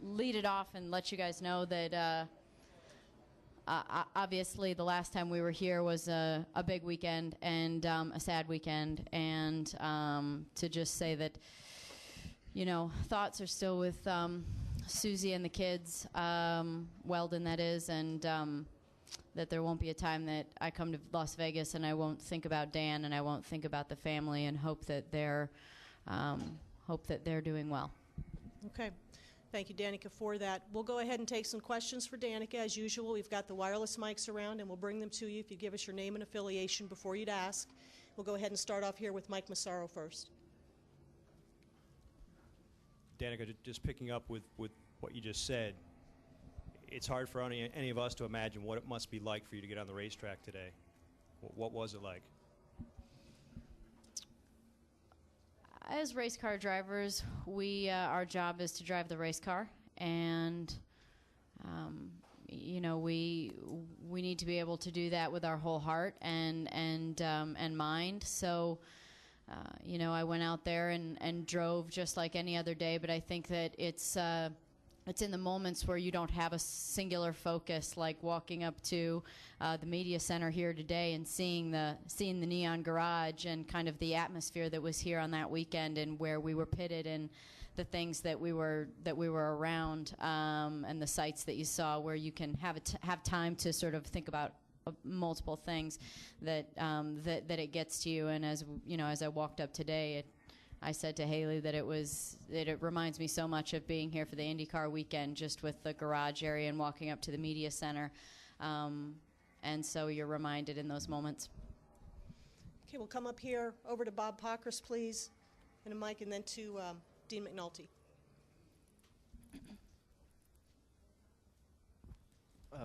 lead it off and let you guys know that obviously the last time we were here was a big weekend and a sad weekend, and to just say that, you know, thoughts are still with Susie and the kids, Wheldon that is, and that there won't be a time that I come to Las Vegas and I won't think about Dan and I won't think about the family, and hope that they're doing well. Okay. Thank you, Danica, for that. We'll go ahead and take some questions for Danica. As usual, we've got the wireless mics around, and we'll bring them to you if you give us your name and affiliation before you'd ask. We'll go ahead and start off here with Mike Massaro first. Danica, just picking up with what you just said, it's hard for any of us to imagine what it must be like for you to get on the racetrack today. What was it like? As race car drivers, our job is to drive the race car, and you know, we need to be able to do that with our whole heart and mind. So you know, I went out there and drove just like any other day, but I think that it's in the moments where you don't have a singular focus, like walking up to the media center here today and seeing the neon garage and kind of the atmosphere that was here on that weekend, and where we were pitted and the things that we were around, and the sights that you saw, where you can have time to sort of think about multiple things that it gets to you. And as you know, as I walked up today, I said to Haley that it reminds me so much of being here for the IndyCar weekend, just with the garage area and walking up to the media center. And so you're reminded in those moments. Okay, we'll come up here over to Bob Pockris, please, and a mic, and then to Dean McNulty.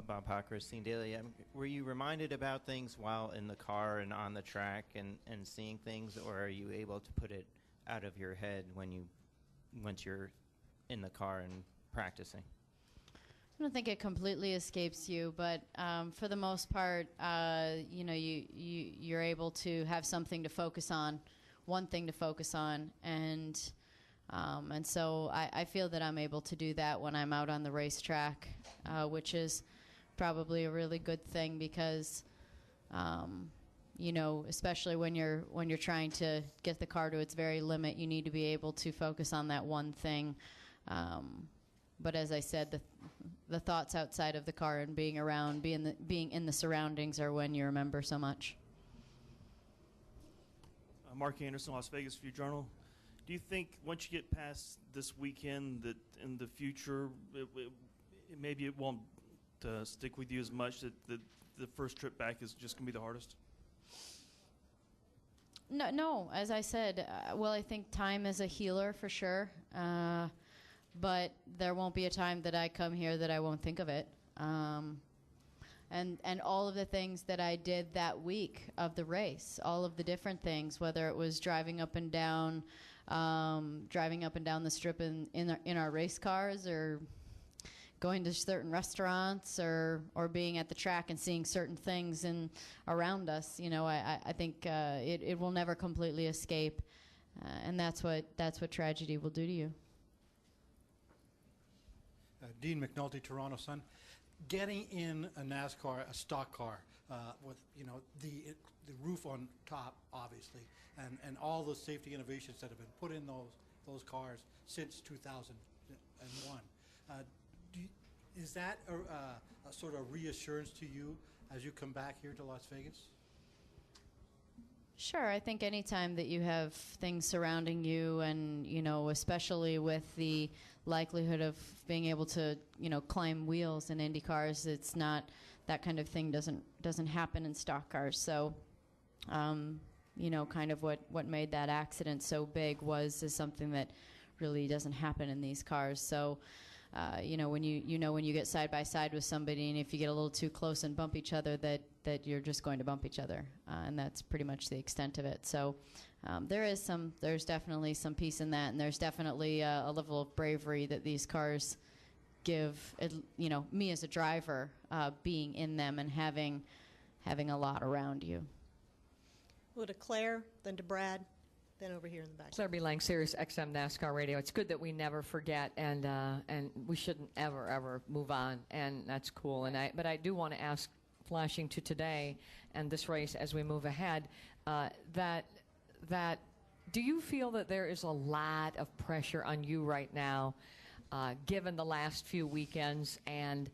Bob Pockris, Team Daily. Were you reminded about things while in the car and on the track and seeing things, or are you able to put it out of your head once you're in the car and practicing? I don't think it completely escapes you, but for the most part, you know, you're able to have something to focus on, one thing to focus on, and so I feel that I'm able to do that when I'm out on the racetrack, which is probably a really good thing, because you know, especially when you're trying to get the car to its very limit, you need to be able to focus on that one thing. But as I said, the thoughts outside of the car and being around, being in the surroundings, are when you remember so much. Mark Anderson, Las Vegas View Journal. Do you think once you get past this weekend that in the future maybe it won't stick with you as much, that the first trip back is just going to be the hardest? No. As I said, well, I think time is a healer for sure. But there won't be a time that I come here that I won't think of it. And all of the things that I did that week of the race, all of the different things, whether it was driving up and down the strip in our race cars, or going to certain restaurants, or being at the track and seeing certain things around us. You know, I think it will never completely escape, and that's what tragedy will do to you. Dean McNulty, Toronto Sun. Getting in a NASCAR, a stock car, with, you know, the roof on top, obviously, and all the safety innovations that have been put in those cars since 2001. Is that a sort of reassurance to you as you come back here to Las Vegas? Sure. I think anytime that you have things surrounding you, and, you know, especially with the likelihood of being able to, you know, climb wheels in Indy cars, it's not, that kind of thing doesn't happen in stock cars. So, you know, kind of what made that accident so big is something that really doesn't happen in these cars. So, you know, when you get side by side with somebody, and if you get a little too close and bump each other, that you're just going to bump each other, and that's pretty much the extent of it. So there's definitely some peace in that, and there's definitely a level of bravery that these cars give, you know, me as a driver, being in them and having a lot around you. We'll go to Claire, then to Brad, Then over here in the back. Claire B. Lang, Sirius XM NASCAR Radio. It's good that we never forget, and we shouldn't ever move on, and that's cool. But I do want to ask, flashing to today and this race as we move ahead, that do you feel that there is a lot of pressure on you right now, given the last few weekends, and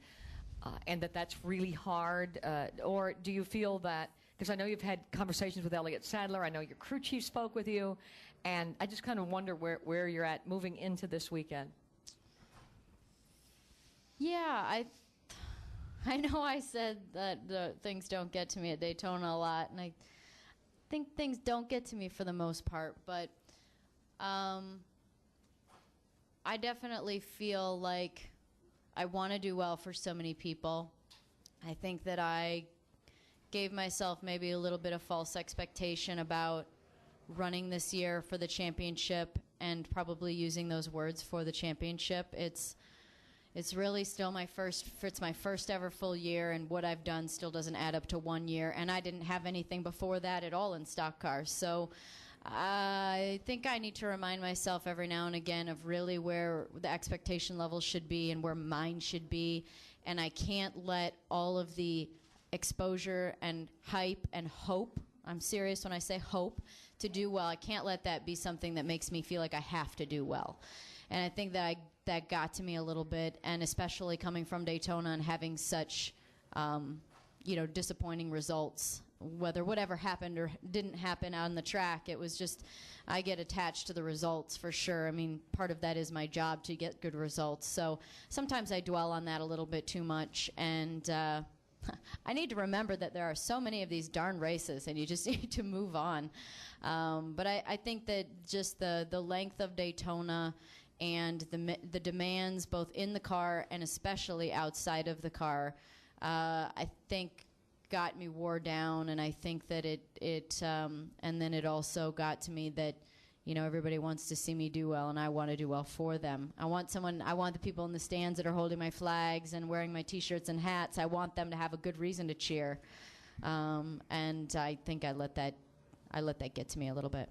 that's really hard, or do you feel that? Because I know you've had conversations with Elliott Sadler. I know your crew chief spoke with you. And I just kind of wonder where you're at moving into this weekend. Yeah, I know I said that things don't get to me at Daytona a lot. And I think things don't get to me for the most part. But I definitely feel like I want to do well for so many people. I think that I gave myself maybe a little bit of false expectation about running this year for the championship, and probably using those words for the championship. It's really still it's my first ever full year, and what I've done still doesn't add up to 1 year, and I didn't have anything before that at all in stock cars. So I think I need to remind myself every now and again of really where the expectation levels should be and where mine should be, and I can't let all of the exposure and hype and hope, I'm serious when I say hope, to do well, I can't let that be something that makes me feel like I have to do well. And I think that got to me a little bit, and especially coming from Daytona and having such disappointing results, whatever happened or didn't happen on the track. It was just, I get attached to the results for sure. I mean, part of that is my job to get good results. So sometimes I dwell on that a little bit too much, and I need to remember that there are so many of these darn races, and you just need to move on. But I think that just the length of Daytona and the demands both in the car and especially outside of the car, I think got me wore down, and I think that and then it also got to me that, everybody wants to see me do well, and I want to do well for them. I want the people in the stands that are holding my flags and wearing my T-shirts and hats, I want them to have a good reason to cheer. And I think I let that get to me a little bit.